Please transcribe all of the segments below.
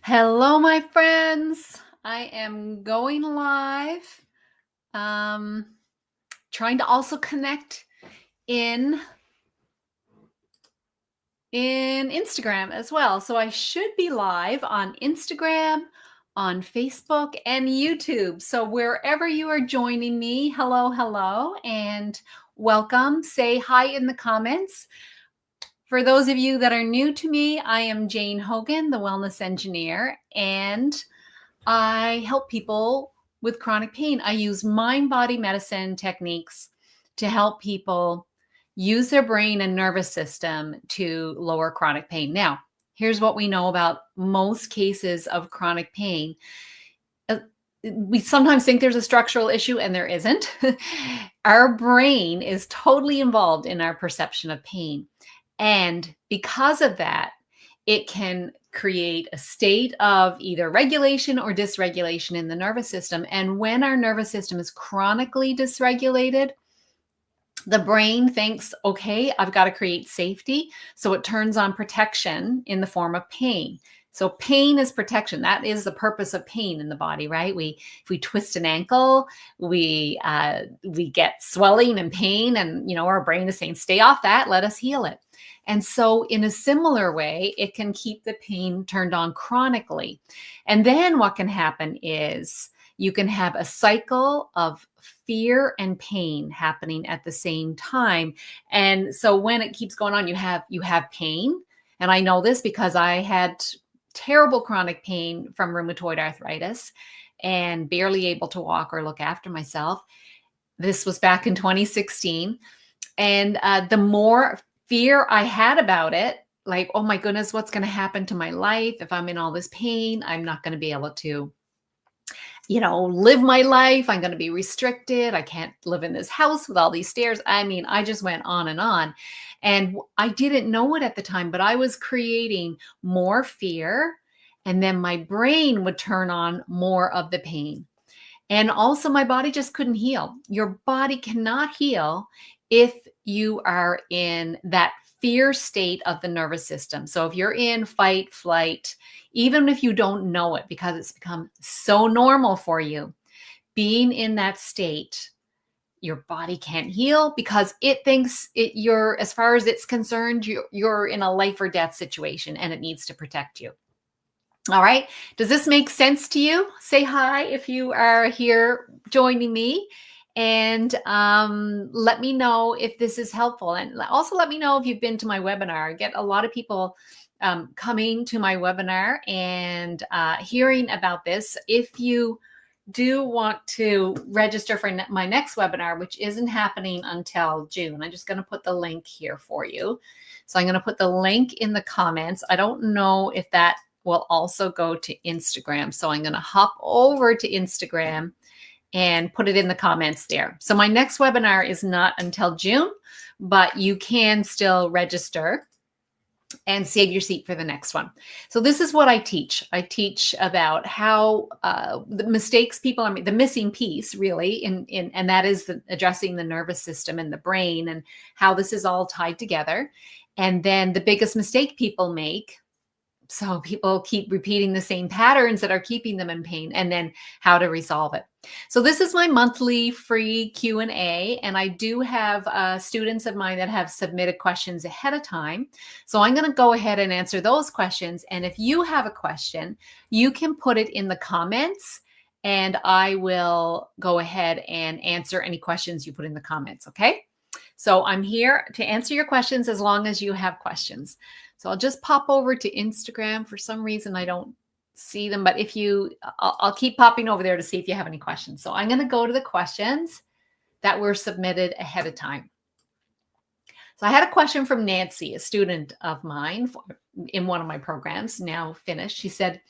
Hello, my friends. I am going live. Um, Trying to also connect in Instagram as well. So I should be live on Instagram, on Facebook, and YouTube. So wherever you are joining me, hello, hello, and welcome. Say hi in the comments. For those of you that are new to me, I am Jane Hogan, the wellness engineer, and I help people with chronic pain. I use mind-body medicine techniques to help people use their brain and nervous system to lower chronic pain. Now, here's what we know about most cases of chronic pain. Uh, We sometimes think there's a structural issue, and there isn't. Our brain is totally involved in our perception of pain. And because of that, it can create a state of either regulation or dysregulation in the nervous system. And when our nervous system is chronically dysregulated, the brain thinks, okay, I've got to create safety. So it turns on protection in the form of pain. So pain is protection. That is the purpose of pain in the body, right? If we twist an ankle, we get swelling and pain, and our brain is saying, stay off that, let us heal it. And so in a similar way, it can keep the pain turned on chronically. And then what can happen is you can have a cycle of fear and pain happening at the same time. And so when it keeps going on, you have pain. And I know this because I had terrible chronic pain from rheumatoid arthritis and barely able to walk or look after myself. This was back in 2016. And the more fear I had about it, like, oh my goodness, what's going to happen to my life if I'm in all this pain? I'm not going to be able to live my life. I'm going to be restricted. I can't live in this house with all these stairs. I mean, I just went on and on. And I didn't know it at the time, but I was creating more fear. And then my brain would turn on more of the pain. And also my body just couldn't heal. Your body cannot heal if you are in that fear state of the nervous system. So if you're in fight, flight, even if you don't know it because it's become so normal for you, being in that state, your body can't heal because it thinks you're, as far as it's concerned, you're in a life or death situation and it needs to protect you. All right. Does this make sense to you? Say hi if you are here joining me, and let me know if this is helpful. And also let me know if you've been to my webinar. I get a lot of people coming to my webinar and hearing about this. If you do want to register for my next webinar, which isn't happening until June, I'm just going to put the link here for you. So I'm going to put the link in the comments. I don't know if that will also go to Instagram. So I'm going to hop over to Instagram and put it in the comments there. So my next webinar is not until June, but you can still register and save your seat for the next one. So this is what I teach. I teach about how the mistakes people are, the missing piece really, and that is addressing the nervous system and the brain and how this is all tied together. And then the biggest mistake people make, so people keep repeating the same patterns that are keeping them in pain, and then how to resolve it. So this is my monthly free Q&A, and I do have students of mine that have submitted questions ahead of time. So I'm going to go ahead and answer those questions. And if you have a question, you can put it in the comments, and I will go ahead and answer any questions you put in the comments. Okay? So I'm here to answer your questions as long as you have questions. So I'll just pop over to Instagram. For some reason, I don't see them, but I'll keep popping over there to see if you have any questions. So I'm going to go to the questions that were submitted ahead of time. So I had a question from Nancy, a student of mine in one of my programs, now finished. She said,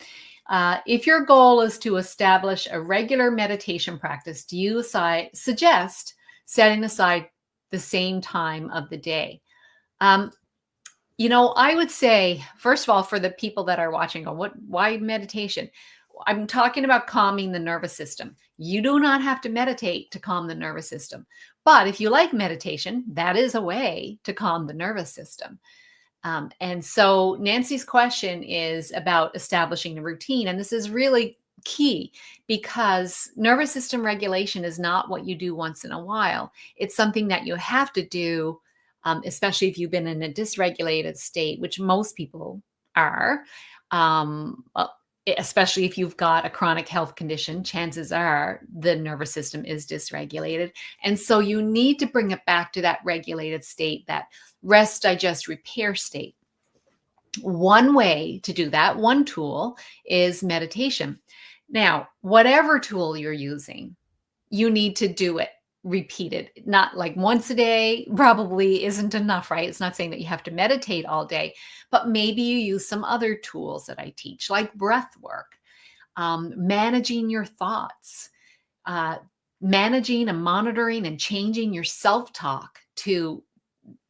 if your goal is to establish a regular meditation practice, do you suggest setting aside the same time of the day? I would say, first of all, for the people that are watching, why meditation? I'm talking about calming the nervous system. You do not have to meditate to calm the nervous system. But if you like meditation, that is a way to calm the nervous system. And so Nancy's question is about establishing a routine. And this is really key because nervous system regulation is not what you do once in a while. It's something that you have to do, especially if you've been in a dysregulated state, which most people are. Um, uh, Especially if you've got a chronic health condition, chances are the nervous system is dysregulated. And so you need to bring it back to that regulated state, that rest, digest, repair state. One way to do that, one tool, is meditation. Now, whatever tool you're using, you need to do it repeated, not like once a day probably isn't enough, right? It's not saying that you have to meditate all day, but maybe you use some other tools that I teach, like breath work, managing your thoughts, uh, managing and monitoring and changing your self-talk to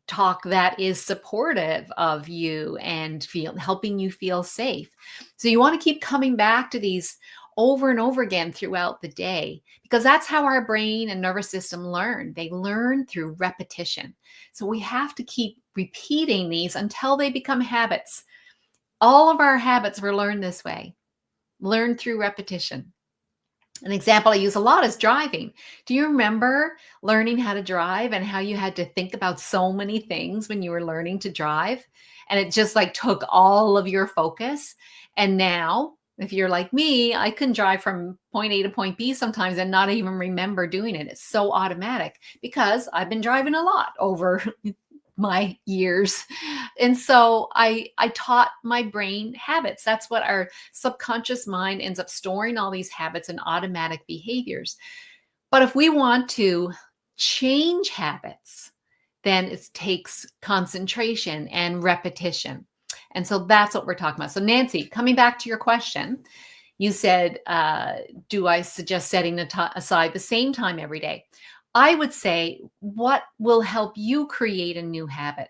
talk that is supportive of you and helping you feel safe. So you want to keep coming back to these over and over again throughout the day, because that's how our brain and nervous system learn. They learn through repetition. So we have to keep repeating these until they become habits. All of our habits were learned this way, learned through repetition. An example I use a lot is driving. Do you remember learning how to drive and how you had to think about so many things when you were learning to drive? And it just like took all of your focus. And now, if you're like me, I can drive from point A to point B sometimes and not even remember doing it. It's so automatic because I've been driving a lot over my years. And so I taught my brain habits. That's what our subconscious mind ends up storing, all these habits and automatic behaviors. But if we want to change habits, then it takes concentration and repetition. And so that's what we're talking about. So Nancy, coming back to your question, you said, do I suggest setting aside the same time every day? I would say, what will help you create a new habit?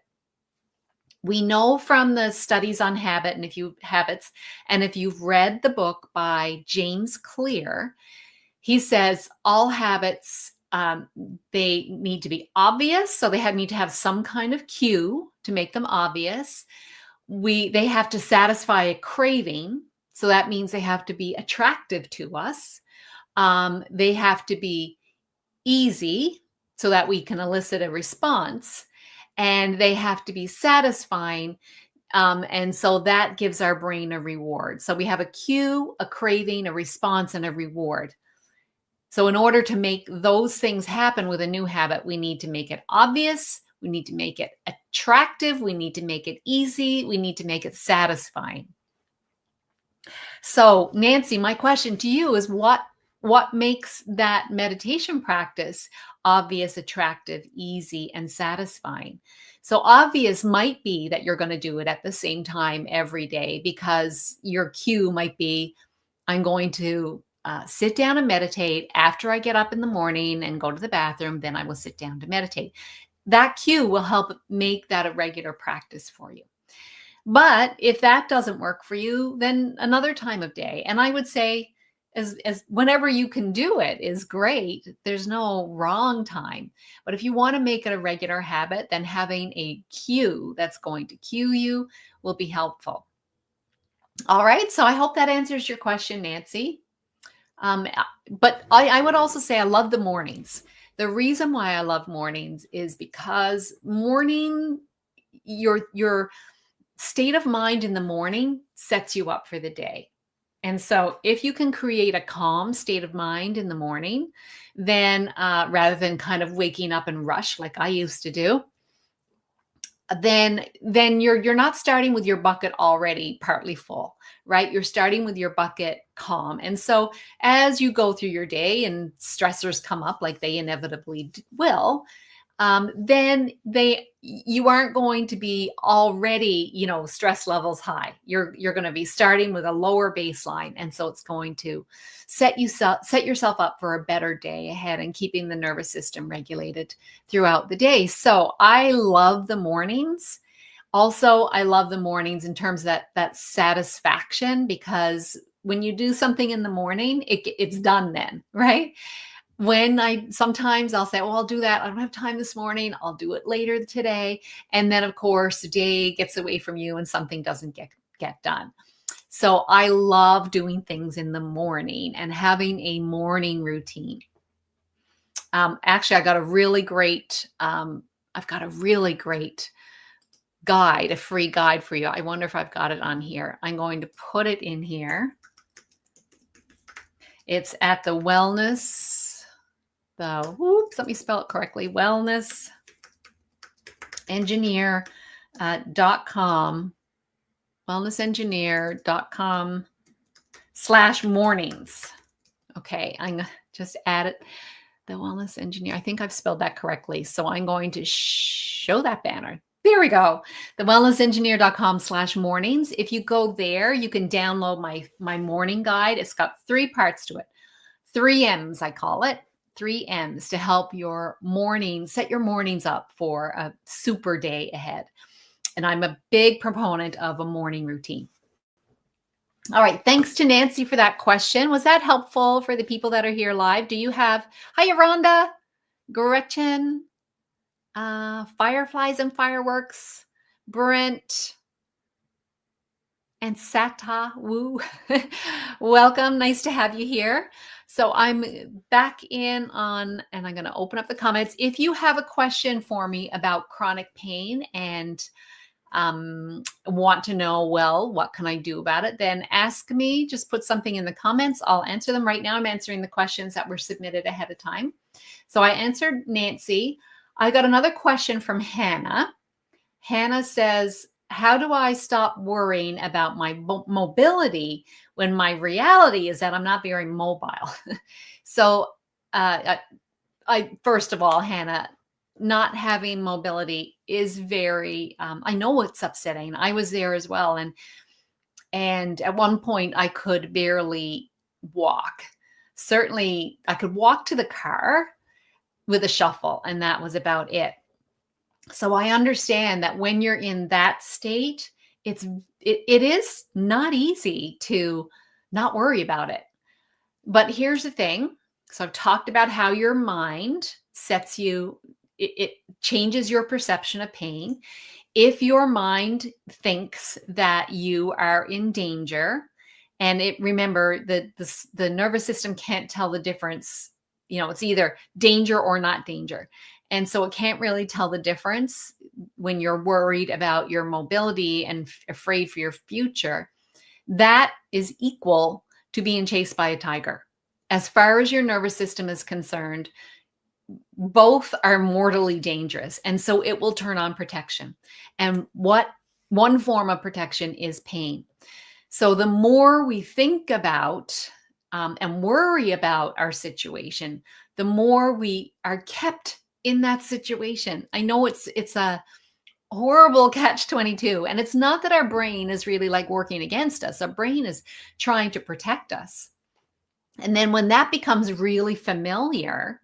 We know from the studies on habits, and if you've read the book by James Clear, he says all habits, they need to be obvious. So they need to have some kind of cue to make them obvious. They have to satisfy a craving. So that means they have to be attractive to us. They have to be easy so that we can elicit a response, and they have to be satisfying. And so that gives our brain a reward. So we have a cue, a craving, a response, and a reward. So in order to make those things happen with a new habit, we need to make it obvious. We need to make it attractive. We need to make it easy. We need to make it satisfying. So Nancy, my question to you is what makes that meditation practice obvious, attractive, easy, and satisfying? So obvious might be that you're going to do it at the same time every day, because your cue might be, I'm going to sit down and meditate after I get up in the morning and go to the bathroom, then I will sit down to meditate. That cue will help make that a regular practice for you. But if that doesn't work for you, then another time of day. And I would say, as whenever you can do it is great. There's no wrong time. But if you want to make it a regular habit, then having a cue that's going to cue you will be helpful. All right. So I hope that answers your question, Nancy. But I would also say I love the mornings. The reason why I love mornings is because your state of mind in the morning sets you up for the day. And so if you can create a calm state of mind in the morning, then rather than kind of waking up and rush like I used to do, then you're not starting with your bucket already partly full, right? You're starting with your bucket calm. And so as you go through your day and stressors come up like they inevitably will, then you aren't going to be already, stress levels high. You're going to be starting with a lower baseline. And so it's going to set yourself up for a better day ahead and keeping the nervous system regulated throughout the day. So I love the mornings. Also, I love the mornings in terms of that satisfaction, because when you do something in the morning, it's done then, right? sometimes I'll say, oh, I'll do that. I don't have time this morning. I'll do it later today. And then of course the day gets away from you and something doesn't get done. So I love doing things in the morning and having a morning routine. Actually, I've got a really great guide, a free guide for you. I wonder if I've got it on here. I'm going to put it in here. It's at the let me spell it correctly, wellnessengineer.com, wellnessengineer.com/mornings. Okay, I'm going to just add it. The Wellness Engineer. I think I've spelled that correctly. So I'm going to show that banner. There we go. The wellnessengineer.com/mornings. If you go there, you can download my morning guide. It's got 3 parts to it. 3 M's, I call it. 3 M's to help your mornings, set your mornings up for a super day ahead. And I'm a big proponent of a morning routine. All right. Thanks to Nancy for that question. Was that helpful for the people that are here live? Do you have, hi, Rhonda, Gretchen, Fireflies and Fireworks, Brent, and Sata Woo. Welcome. Nice to have you here. So I'm back in on, and I'm going to open up the comments. If you have a question for me about chronic pain and want to know, well, what can I do about it? Then ask me, just put something in the comments. I'll answer them. Right now I'm answering the questions that were submitted ahead of time. So I answered Nancy. I got another question from Hannah. Hannah says, how do I stop worrying about my mobility when my reality is that I'm not very mobile? So first of all, Hannah, not having mobility is very, I know it's upsetting. I was there as well. And at one point I could barely walk. Certainly I could walk to the car with a shuffle, and that was about it. So I understand that when you're in that state, it is not easy to not worry about it. But here's the thing. So I've talked about how your mind sets you, it changes your perception of pain. If your mind thinks that you are in danger, and remember that the nervous system can't tell the difference, it's either danger or not danger. And so it can't really tell the difference when you're worried about your mobility and afraid for your future. That is equal to being chased by a tiger. As far as your nervous system is concerned, both are mortally dangerous. And so it will turn on protection. And one form of protection is pain. So the more we think about and worry about our situation, the more we are kept in that situation. I know it's a horrible catch-22. And it's not that our brain is really like working against us. Our brain is trying to protect us. And then when that becomes really familiar,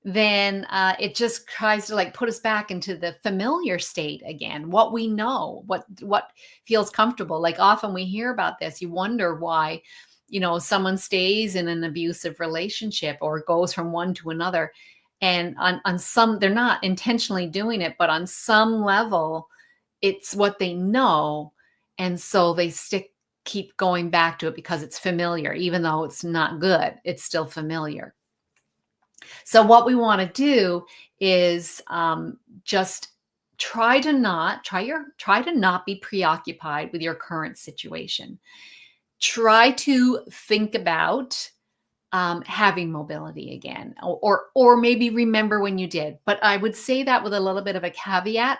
then it just tries to like put us back into the familiar state again, what we know, what feels comfortable. Like often we hear about this, you wonder why, someone stays in an abusive relationship or goes from one to another. And on some, they're not intentionally doing it, but on some level, it's what they know. And so they keep going back to it because it's familiar, even though it's not good, it's still familiar. So what we want to do is just try to not be preoccupied with your current situation. Try to think about having mobility again, or maybe remember when you did. But I would say that with a little bit of a caveat,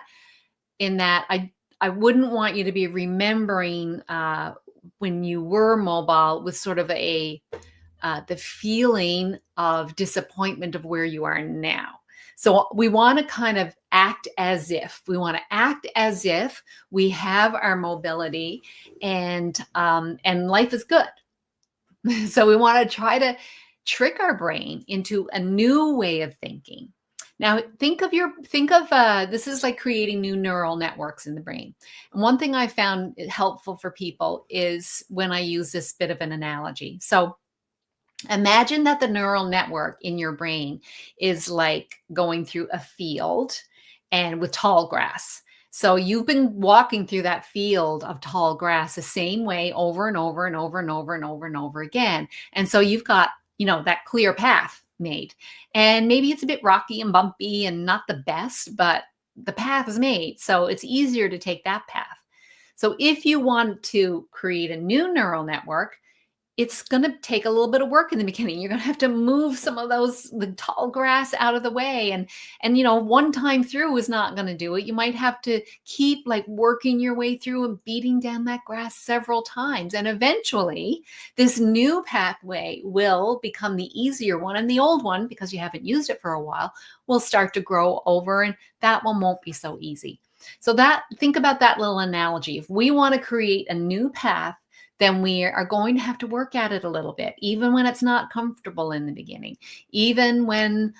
in that I wouldn't want you to be remembering when you were mobile with sort of the feeling of disappointment of where you are now. So we want to kind of act as if we have our mobility and life is good. So we want to try to trick our brain into a new way of thinking. Now, think of this is like creating new neural networks in the brain. And one thing I found helpful for people is when I use this bit of an analogy. So Imagine that the neural network in your brain is like going through a field and with tall grass. So you've been walking through that field of tall grass the same way over and over and over and over and over and over again. And so you've got, that clear path made. And maybe it's a bit rocky and bumpy and not the best, but the path is made. So it's easier to take that path. So if you want to create a new neural network, it's going to take a little bit of work in the beginning. You're going to have to move some of the tall grass out of the way. And one time through is not going to do it. You might have to keep like working your way through and beating down that grass several times. And eventually this new pathway will become the easier one. And the old one, because you haven't used it for a while, will start to grow over, and that one won't be so easy. So think about that little analogy. If we want to create a new path, then we are going to have to work at it a little bit, even when it's not comfortable in the beginning, even when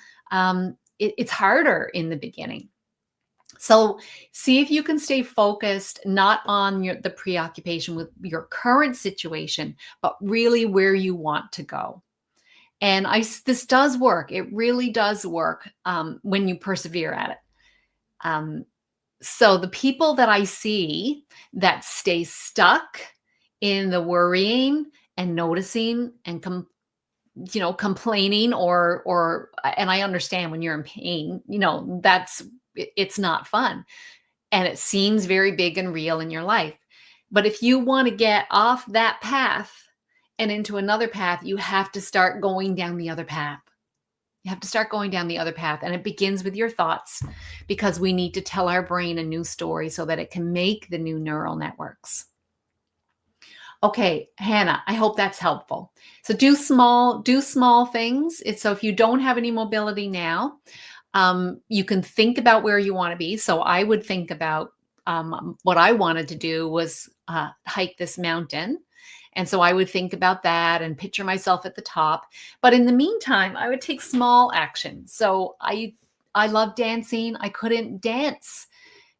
it's harder in the beginning. So see if you can stay focused, not on the preoccupation with your current situation, but really where you want to go. And this does work. It really does work when you persevere at it. So the people that I see that stay stuck in the worrying and noticing and complaining and I understand when you're in pain, it's not fun and it seems very big and real in your life. But if you want to get off that path and into another path, you have to start going down the other path. You have to start going down the other path, and it begins with your thoughts, because we need to tell our brain a new story so that it can make the new neural networks. Okay, Hannah, I hope that's helpful. So do small things. So if you don't have any mobility now, you can think about where you want to be. So I would think about what I wanted to do was hike this mountain. And so I would think about that and picture myself at the top. But in the meantime, I would take small action. So I love dancing. I couldn't dance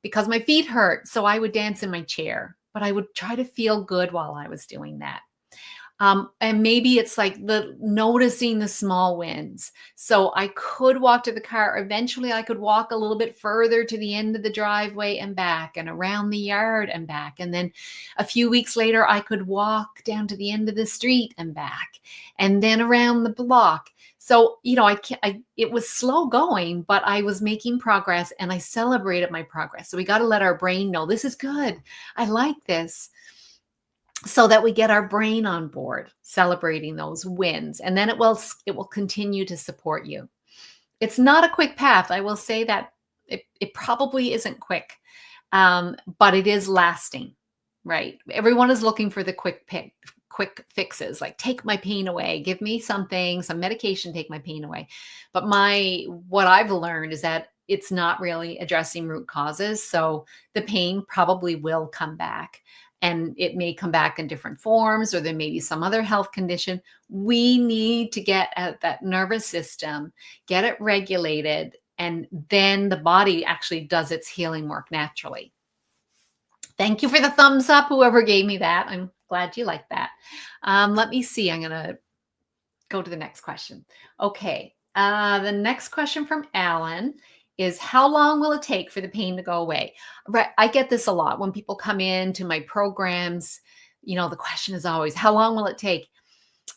because my feet hurt. So I would dance in my chair, but I would try to feel good while I was doing that. And maybe it's like noticing the small wins. So I could walk to the car. Eventually I could walk a little bit further to the end of the driveway and back and around the yard and back. And then a few weeks later, I could walk down to the end of the street and back, and then around the block. So, it was slow going, but I was making progress and I celebrated my progress. So we got to let our brain know this is good. I like this. So that we get our brain on board, celebrating those wins, and then it will continue to support you. It's not a quick path. I will say that it probably isn't quick, but it is lasting, right? Everyone is looking for the quick fixes, like take my pain away, give me something, some medication, take my pain away. But what I've learned is that it's not really addressing root causes. So the pain probably will come back. And it may come back in different forms, or there may be some other health condition. We need to get at that nervous system, get it regulated, and then the body actually does its healing work naturally. Thank you for the thumbs up, whoever gave me that. I'm glad you like that. Let me see. I'm going to go to the next question. Okay. The next question from Alan is, how long will it take for the pain to go away? Right. I get this a lot when people come into my programs. The question is always, how long will it take?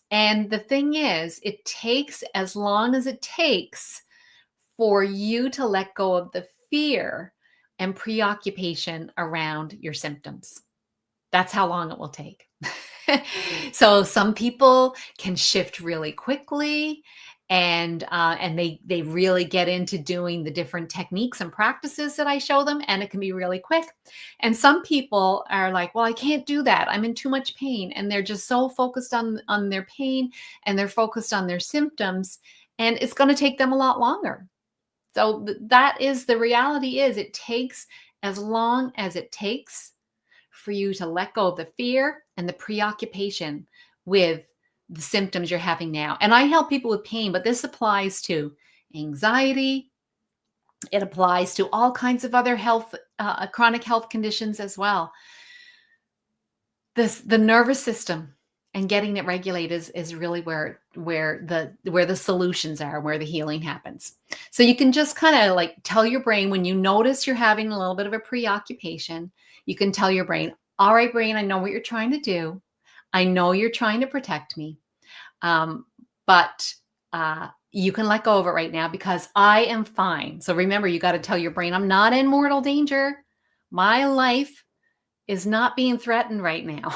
And the thing is, it takes as long as it takes for you to let go of the fear and preoccupation around your symptoms. That's how long it will take. So some people can shift really quickly, and they really get into doing the different techniques and practices that I show them, and it can be really quick. And some people are like, well, I can't do that. I'm in too much pain. And they're just so focused on their pain, and they're focused on their symptoms, and it's going to take them a lot longer. So that is the reality. Is it takes as long as it takes for you to let go of the fear and the preoccupation with the symptoms you're having now. And I help people with pain, but this applies to anxiety. It applies to all kinds of other chronic health conditions as well. The nervous system and getting it regulated is really where the solutions are, where the healing happens. So you can just kind of like tell your brain when you notice you're having a little bit of a preoccupation, you can tell your brain, all right, brain, I know what you're trying to do. I know you're trying to protect me. But you can let go of it right now because I am fine. So remember, you got to tell your brain, I'm not in mortal danger. My life is not being threatened right now.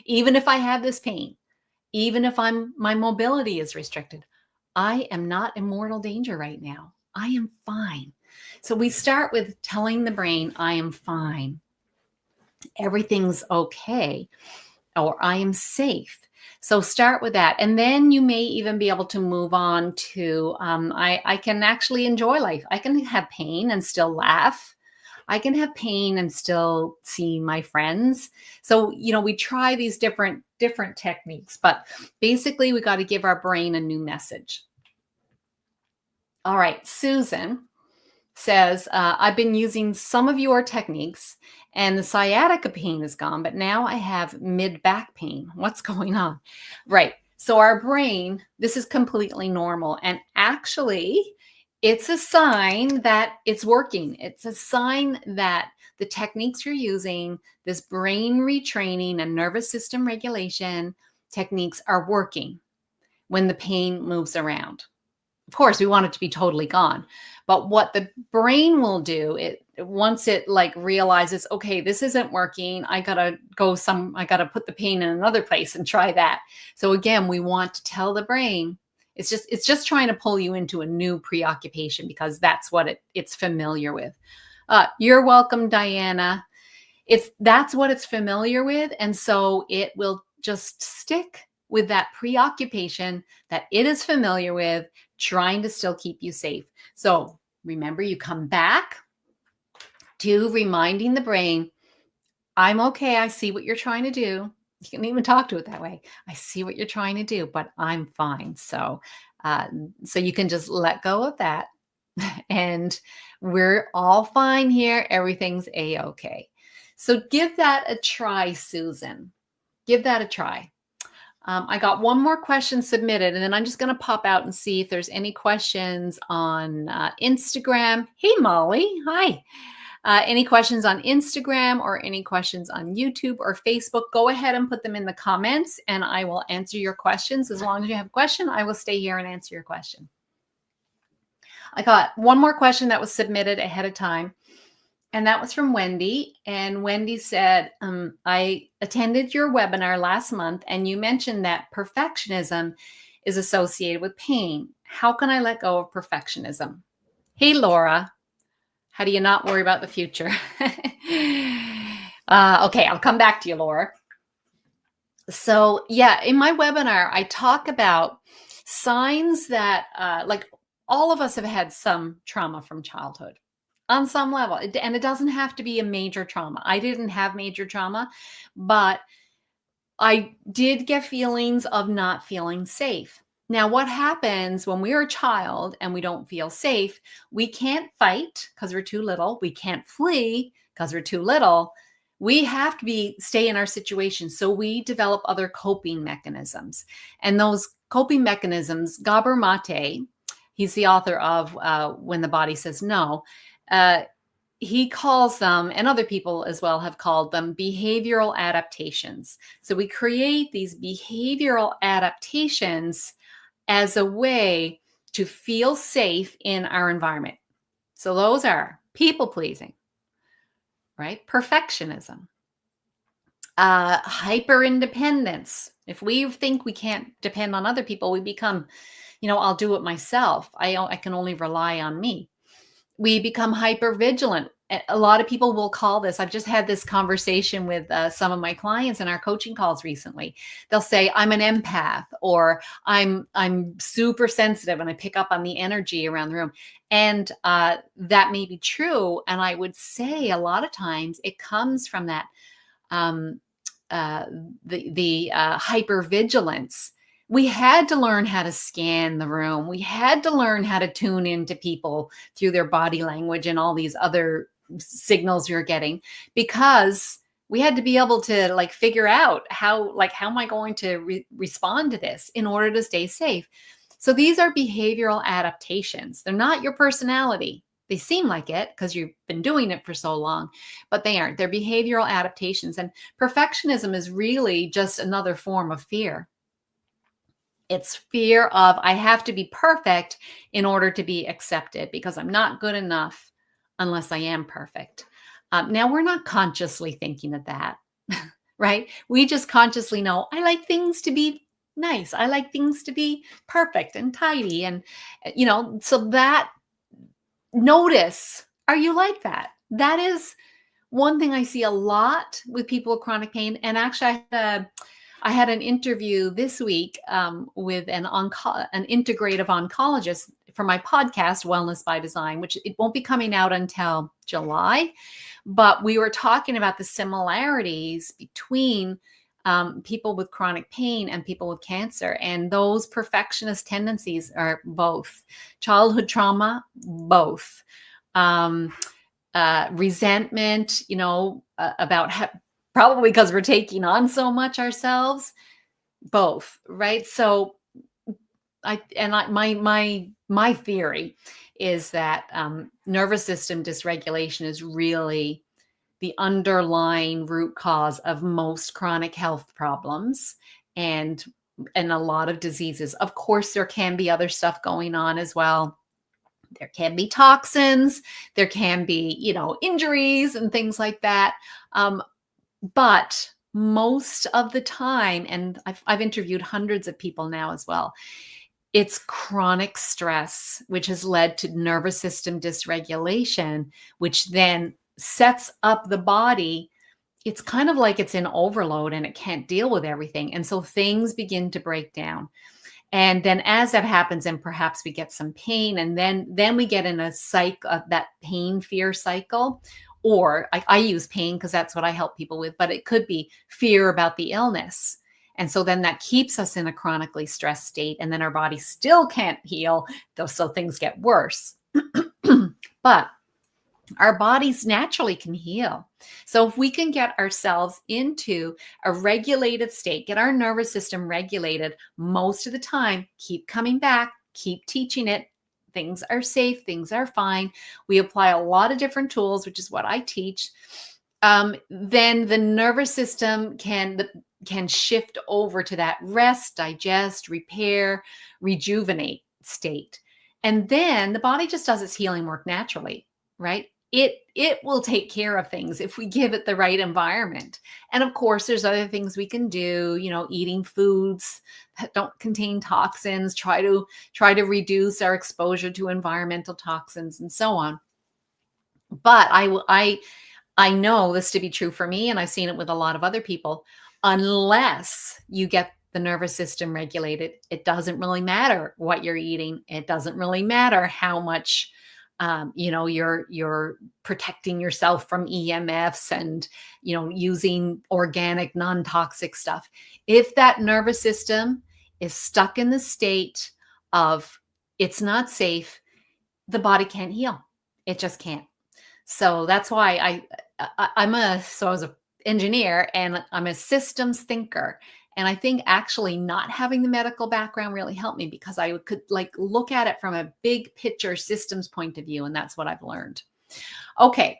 Even if I have this pain, even if my mobility is restricted, I am not in mortal danger right now. I am fine. So we start with telling the brain, I am fine. Everything's okay, or I am safe. So start with that. And then you may even be able to move on to, I can actually enjoy life. I can have pain and still laugh. I can have pain and still see my friends. So, we try these different techniques, but basically we got to give our brain a new message. All right, Susan says, I've been using some of your techniques and the sciatica pain is gone, but now I have mid-back pain. What's going on? Right. So our brain, this is completely normal. And actually, it's a sign that it's working. It's a sign that the techniques you're using, this brain retraining and nervous system regulation techniques are working when the pain moves around. Of course, we want it to be totally gone. But what the brain will do, once it like realizes, okay, this isn't working, I gotta put the pain in another place and try that. So again, we want to tell the brain, it's just trying to pull you into a new preoccupation because that's what it's familiar with. You're welcome, Diana. That's what it's familiar with. And so it will just stick with that preoccupation that it is familiar with, trying to still keep you safe. So remember, you come back to reminding the brain, I'm okay. I see what you're trying to do. You can even talk to it that way. I see what you're trying to do, but I'm fine. So you can just let go of that. And we're all fine here. Everything's a-okay. So give that a try, Susan. Give that a try. I got one more question submitted, and then I'm just going to pop out and see if there's any questions on Instagram. Hey, Molly. Hi. Any questions on Instagram or any questions on YouTube or Facebook, go ahead and put them in the comments, and I will answer your questions. As long as you have a question, I will stay here and answer your question. I got one more question that was submitted ahead of time. And that was from Wendy. And Wendy said, I attended your webinar last month and you mentioned that perfectionism is associated with pain. How can I let go of perfectionism? Hey, Laura, how do you not worry about the future? Okay, I'll come back to you, Laura. So yeah, in my webinar, I talk about signs that like all of us have had some trauma from childhood. On some level, and it doesn't have to be a major trauma. I didn't have major trauma, but I did get feelings of not feeling safe. Now, what happens when we're a child and we don't feel safe? We can't fight because we're too little. We can't flee because we're too little. We have to stay in our situation. So we develop other coping mechanisms. And those coping mechanisms, Gabor Mate, he's the author of When the Body Says No, he calls them, and other people as well have called them, behavioral adaptations. So we create these behavioral adaptations as a way to feel safe in our environment. So those are people pleasing, right? Perfectionism, hyper independence. If we think we can't depend on other people, we become, I'll do it myself. I can only rely on me. We become hyper vigilant. A lot of people will call this. I've just had this conversation with some of my clients in our coaching calls recently. They'll say, I'm an empath, or I'm super sensitive and I pick up on the energy around the room. And that may be true. And I would say a lot of times it comes from that hypervigilance. We had to learn how to scan the room. We had to learn how to tune into people through their body language and all these other signals you're getting, because We had to be able to like figure out how am I going to respond to this in order to stay safe. So these are behavioral adaptations. They're not your personality. They seem like it because you've been doing it for so long, but they aren't. They're behavioral adaptations. And perfectionism is really just another form of fear. It's fear of I have to be perfect in order to be accepted because I'm not good enough unless I am perfect. Now, we're not consciously thinking of that, right? We just consciously know I like things to be nice. I like things to be perfect and tidy. And, so that notice, are you like that? That is one thing I see a lot with people with chronic pain. And actually, I had an interview this week with an integrative oncologist for my podcast, Wellness by Design, which it won't be coming out until July. But we were talking about the similarities between people with chronic pain and people with cancer. And those perfectionist tendencies are both childhood trauma, both resentment, about probably because we're taking on so much ourselves, both, right? So my theory is that nervous system dysregulation is really the underlying root cause of most chronic health problems and a lot of diseases. Of course, there can be other stuff going on as well. There can be toxins, there can be, injuries and things like that. But most of the time, and I've interviewed hundreds of people now as well, it's chronic stress, which has led to nervous system dysregulation, which then sets up the body. It's kind of like it's in overload and it can't deal with everything. And so things begin to break down. And then as that happens, and perhaps we get some pain, and then we get in a cycle, that pain fear cycle. Or I use pain because that's what I help people with, but it could be fear about the illness. And so then that keeps us in a chronically stressed state, and then our body still can't heal, so things get worse. But our bodies naturally can heal. So if we can get ourselves into a regulated state, get our nervous system regulated most of the time, keep coming back, keep teaching it, things are safe, things are fine. We apply a lot of different tools, which is what I teach. Then the nervous system can shift over to that rest, digest, repair, rejuvenate state. And then the body just does its healing work naturally, right? It will take care of things if we give it the right environment. And of course, there's other things we can do, eating foods that don't contain toxins, try to reduce our exposure to environmental toxins and so on. But I know this to be true for me, and I've seen it with a lot of other people. Unless you get the nervous system regulated, it doesn't really matter what you're eating. It doesn't really matter how much you're protecting yourself from EMFs and, using organic, non-toxic stuff. If that nervous system is stuck in the state of it's not safe, the body can't heal. It just can't. So that's why I was an engineer and I'm a systems thinker. And I think actually not having the medical background really helped me because I could look at it from a big picture systems point of view. And that's what I've learned. Okay.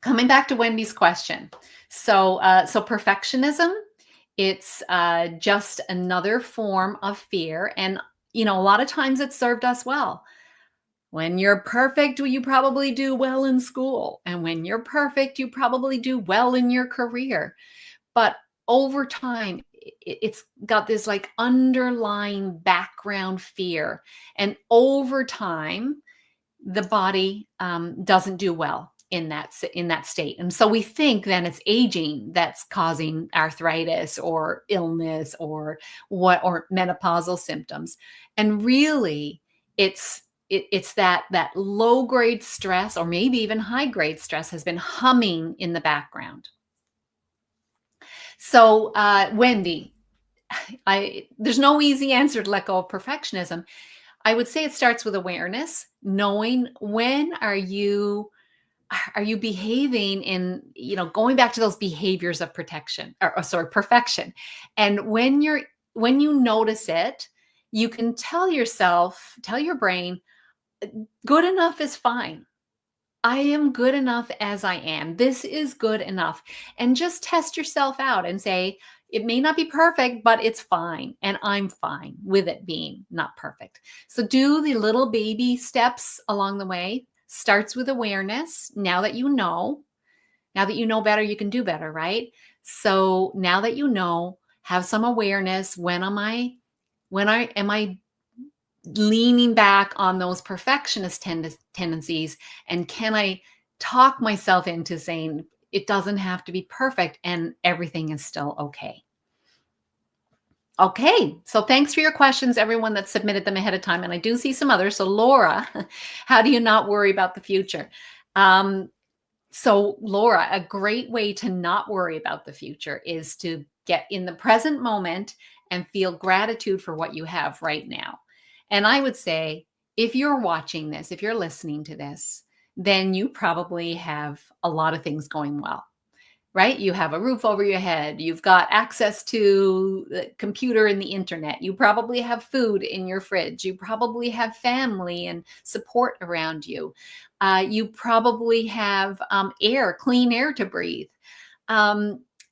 Coming back to Wendy's question. So perfectionism, it's just another form of fear. And, a lot of times it's served us well. When you're perfect, you probably do well in school. And when you're perfect, you probably do well in your career. But over time, it's got this underlying background fear. And over time, the body doesn't do well in that state. And so we think then it's aging that's causing arthritis or illness or menopausal symptoms. And really, it's that low grade stress or maybe even high grade stress has been humming in the background. So, Wendy, there's no easy answer to let go of perfectionism. I would say it starts with awareness, knowing when are you are you behaving in, going back to those behaviors of protection or sorry, perfection? And when you notice it, you can tell your brain, good enough is fine. I am good enough as I am. This is good enough. And just test yourself out and say, it may not be perfect, but it's fine. And I'm fine with it being not perfect. So do the little baby steps along the way. Starts with awareness. Now that you know better, you can do better, right? So now that you know, have some awareness. Am I leaning back on those perfectionist tendencies, and can I talk myself into saying it doesn't have to be perfect and everything is still okay? Okay, so thanks for your questions, everyone that submitted them ahead of time. And I do see some others. So, Laura, how do you not worry about the future? Um, so, Laura, a great way to not worry about the future is to get in the present moment and feel gratitude for what you have right now. And I would say, if you're watching this, if you're listening to this, then you probably have a lot of things going well, right? You have a roof over your head. You've got access to the computer and the internet. You probably have food in your fridge. You probably have family and support around you. You probably have clean air to breathe.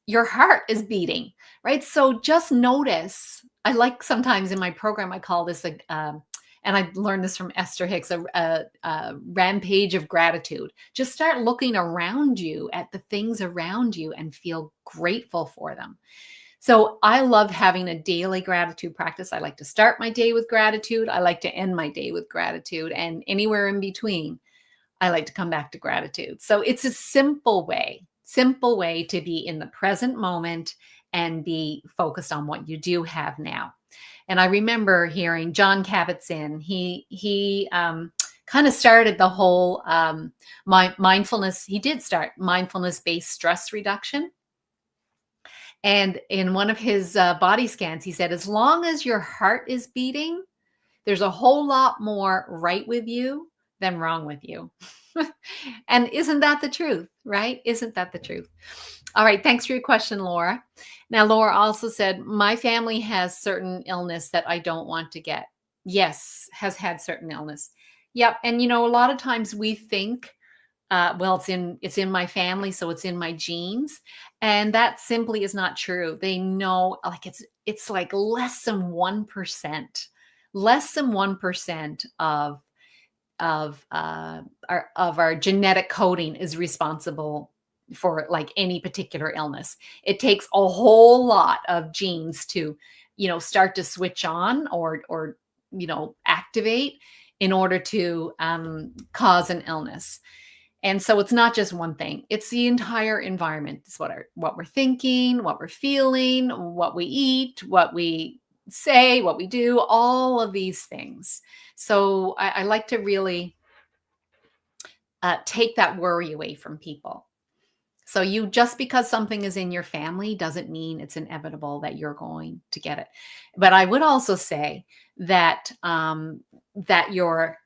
Your heart is beating, right? So just notice. I like sometimes in my program, I call this and I learned this from Esther Hicks, a rampage of gratitude. Just start looking around you at the things around you and feel grateful for them. So I love having a daily gratitude practice. I like to start my day with gratitude. I like to end my day with gratitude. And anywhere in between, I like to come back to gratitude. So it's a simple way to be in the present moment and be focused on what you do have now. And I remember hearing John Kabat-Zinn. He kind of started the whole mindfulness. He did start mindfulness-based stress reduction. And in one of his body scans, he said, as long as your heart is beating, there's a whole lot more right with you than wrong with you. And isn't that the truth, right? Isn't that the truth? All right. Thanks for your question, Laura. Now, Laura also said, my family has certain illness that I don't want to get. Yes, has had certain illness. Yep. And, a lot of times we think, well, it's in my family, so it's in my genes. And that simply is not true. They know, like, it's like less than 1%, less than 1% of our genetic coding is responsible for like any particular illness. It takes a whole lot of genes to, start to switch on or activate in order to cause an illness. And so it's not just one thing. It's the entire environment. It's what we're thinking, what we're feeling, what we eat, what we say, what we do, all of these things. So I like to really take that worry away from people. So just because something is in your family doesn't mean it's inevitable that you're going to get it. But I would also say that that your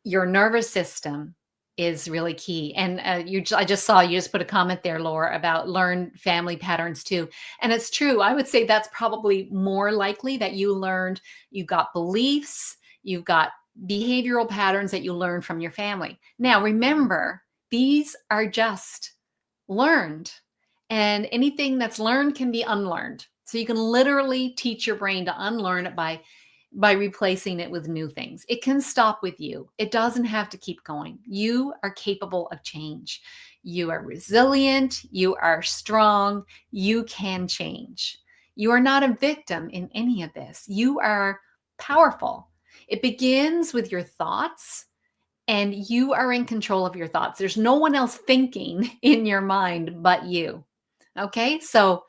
nervous system is really key. And I just saw you just put a comment there, Laura, about learned family patterns too. And it's true. I would say that's probably more likely that you've got beliefs, you've got behavioral patterns that you learn from your family. Now, remember, these are just learned, and anything that's learned can be unlearned. So you can literally teach your brain to unlearn it by replacing it with new things. It can stop with you. It doesn't have to keep going. You are capable of change. You are resilient. You are strong. You can change. You are not a victim in any of this. You are powerful. It begins with your thoughts, and you are in control of your thoughts. There's no one else thinking in your mind but you. Okay? So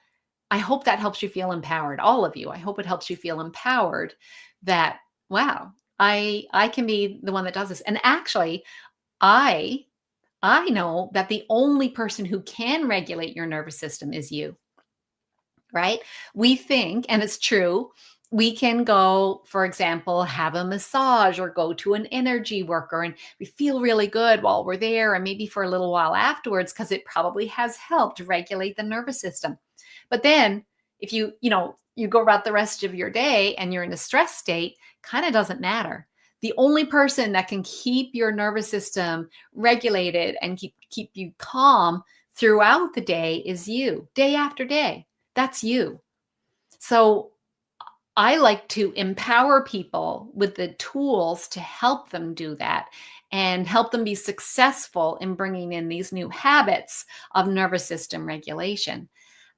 I hope that helps you feel empowered, all of you. I hope it helps you feel empowered that, wow, I can be the one that does this. And actually, I know that the only person who can regulate your nervous system is you, right? We think, and it's true, we can go, for example, have a massage or go to an energy worker, and we feel really good while we're there and maybe for a little while afterwards because it probably has helped regulate the nervous system. But then if you go about the rest of your day and you're in a stress state, kind of doesn't matter. The only person that can keep your nervous system regulated and keep you calm throughout the day is you, day after day. That's you. So I like to empower people with the tools to help them do that and help them be successful in bringing in these new habits of nervous system regulation.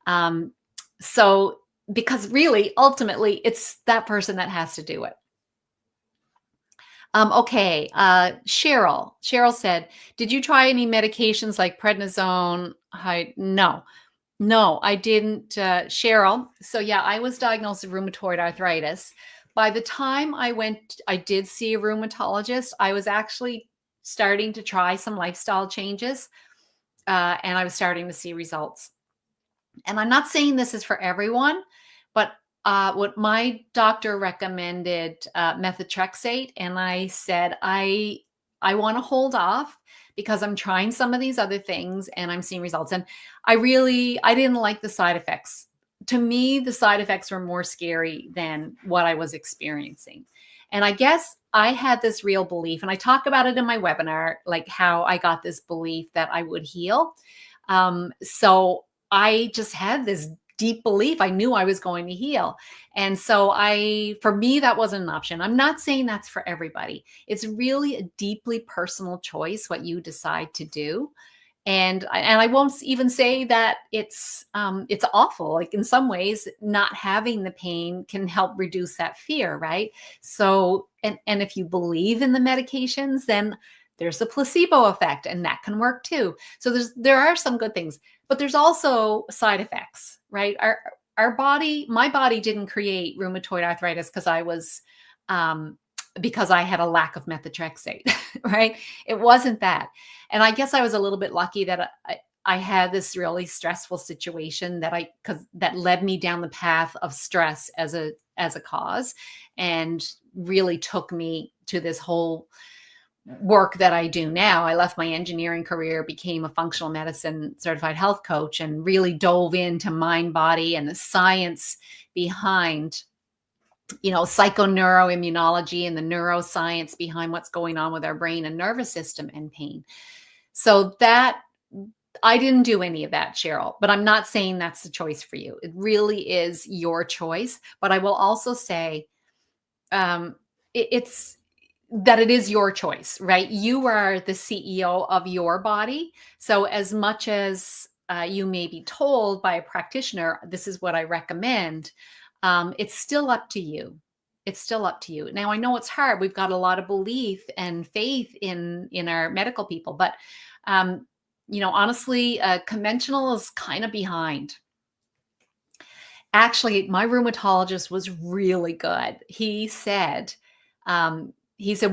Um, so, because really, ultimately, it's that person that has to do it. Okay, Cheryl. Cheryl said, "Did you try any medications like prednisone?" No, no, I didn't, Cheryl. So yeah, I was diagnosed with rheumatoid arthritis. By the time I did see a rheumatologist, I was actually starting to try some lifestyle changes, and I was starting to see results. And I'm not saying this is for everyone, but what my doctor recommended methotrexate, and I said I want to hold off because I'm trying some of these other things and I'm seeing results. And I didn't like the side effects. To me, the side effects were more scary than what I was experiencing. And I guess I had this real belief, and I talk about it in my webinar, like how I got this belief that I would heal. So I just had this deep belief. I knew I was going to heal. And so for me, that wasn't an option. I'm not saying that's for everybody. It's really a deeply personal choice what you decide to do. And I won't even say that it's awful. Like in some ways, not having the pain can help reduce that fear, right? So, and if you believe in the medications, then there's a placebo effect, and that can work too. So there are some good things, but there's also side effects, right? My body didn't create rheumatoid arthritis because I had a lack of methotrexate, right? It wasn't that. And I guess I was a little bit lucky that I had this really stressful situation that led me down the path of stress as a cause, and really took me to this whole work that I do now. I left my engineering career, became a functional medicine certified health coach, and really dove into mind, body, and the science behind psychoneuroimmunology and the neuroscience behind what's going on with our brain and nervous system and pain. So that I didn't do any of that, Cheryl, but I'm not saying that's the choice for you. It really is your choice. But I will also say it's that it is your choice, right? You are the CEO of your body. So as much as you may be told by a practitioner, this is what I recommend, it's still up to you. It's still up to you. Now, I know it's hard. We've got a lot of belief and faith in our medical people, but honestly, conventional is kind of behind. Actually, my rheumatologist was really good. He said,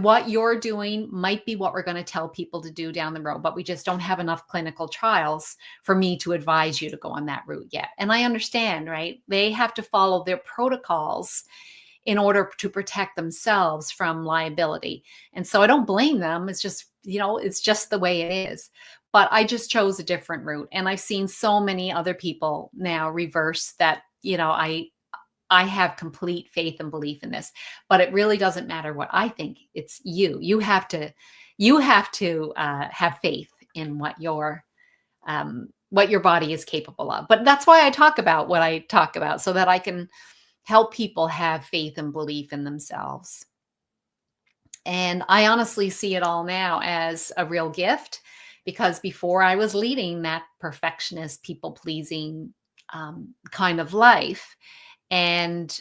what you're doing might be what we're going to tell people to do down the road, but we just don't have enough clinical trials for me to advise you to go on that route yet. And I understand, right? They have to follow their protocols in order to protect themselves from liability. And so I don't blame them. It's just, it's just the way it is. But I just chose a different route. And I've seen so many other people now reverse that, I have complete faith and belief in this, but it really doesn't matter what I think. It's you. You have to have faith in what your body is capable of. But that's why I talk about what I talk about, so that I can help people have faith and belief in themselves. And I honestly see it all now as a real gift, because before I was leading that perfectionist, people pleasing kind of life. And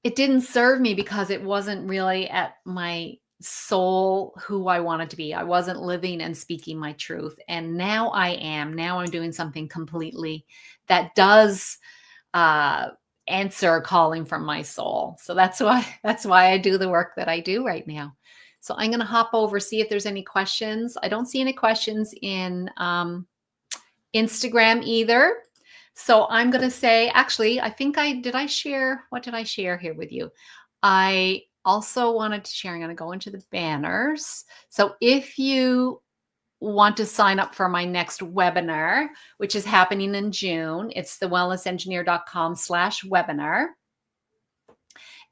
it didn't serve me, because it wasn't really at my soul who I wanted to be. I wasn't living and speaking my truth. And now I am. Now I'm doing something completely that does answer a calling from my soul. So that's why I do the work that I do right now. So I'm going to hop over, see if there's any questions. I don't see any questions in Instagram either. So I'm going to say, actually, I think I share, what did I share here with you? I also wanted to share, I'm going to go into the banners. So if you want to sign up for my next webinar, which is happening in June, it's thewellnessengineer.com/webinar.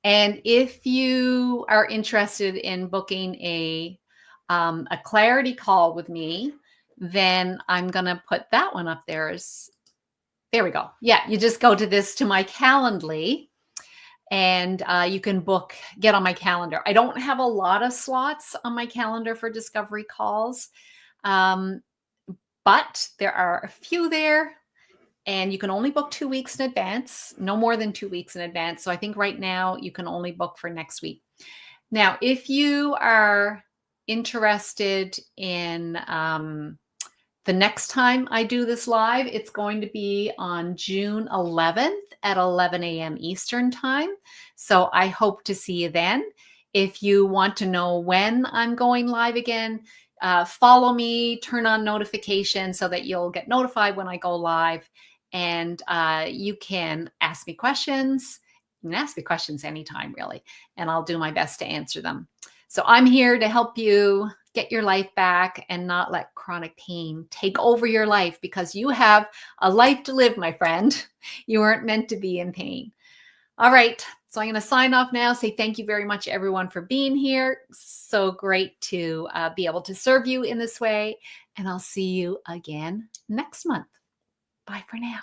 And if you are interested in booking a clarity call with me, then I'm going to put that one up there. There we go. Yeah, you just go to my Calendly, and you can get on my calendar. I don't have a lot of slots on my calendar for discovery calls, but there are a few there, and you can only book 2 weeks in advance, no more than 2 weeks in advance. So I think right now you can only book for next week. Now, if you are interested in the next time I do this live, it's going to be on June 11th at 11 a.m. Eastern time. So I hope to see you then. If you want to know when I'm going live again, follow me, turn on notifications so that you'll get notified when I go live. And you can ask me questions. You can ask me questions anytime, really, and I'll do my best to answer them. So I'm here to help you get your life back and not let chronic pain take over your life, because you have a life to live, my friend. You weren't meant to be in pain. All right. So I'm going to sign off now. Say thank you very much, everyone, for being here. So great to be able to serve you in this way. And I'll see you again next month. Bye for now.